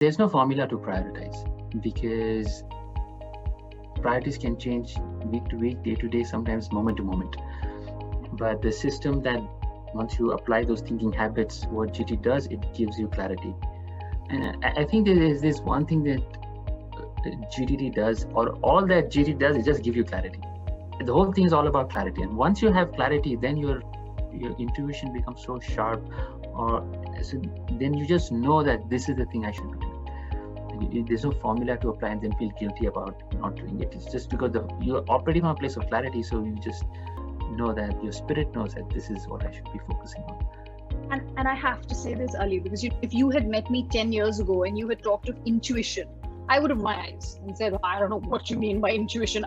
There's no formula to prioritize because priorities can change week to week, day to day, sometimes moment to moment. But the system that once you apply those thinking habits, what GT does, it gives you clarity. And I think there is this one thing that GTD does, or all that GT does, is just give you clarity. The whole thing is all about clarity. And once you have clarity, then your intuition becomes so sharp, or so then you just know that this is the thing I should be doing. There's no formula to apply and then feel guilty about not doing it. It's just because you're operating from a place of clarity, so you just know that your spirit knows that this is what I should be focusing on. And I have to say this, Ali, because if you had met me 10 years ago and you had talked of intuition, I would have my eyes and said, I don't know what you mean by intuition.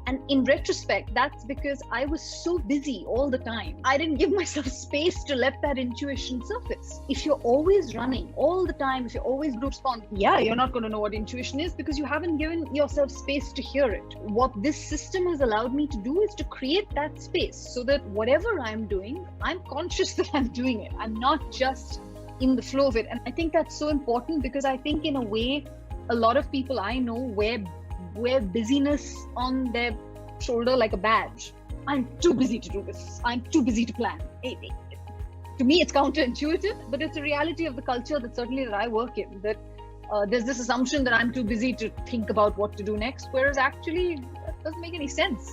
And in retrospect, that's because I was so busy all the time. I didn't give myself space to let that intuition surface. If you're always running all the time, if you're always group respond, you're not going to know what intuition is because you haven't given yourself space to hear it. What this system has allowed me to do is to create that space so that whatever I'm doing, I'm conscious that I'm doing it. I'm not just in the flow of it. And I think that's so important because I think in a way, a lot of people I know wear busyness on their shoulder like a badge. I'm too busy to do this. I'm too busy to plan. To me, it's counterintuitive, but it's a reality of the culture that certainly that I work in, that there's this assumption that I'm too busy to think about what to do next, whereas actually that doesn't make any sense.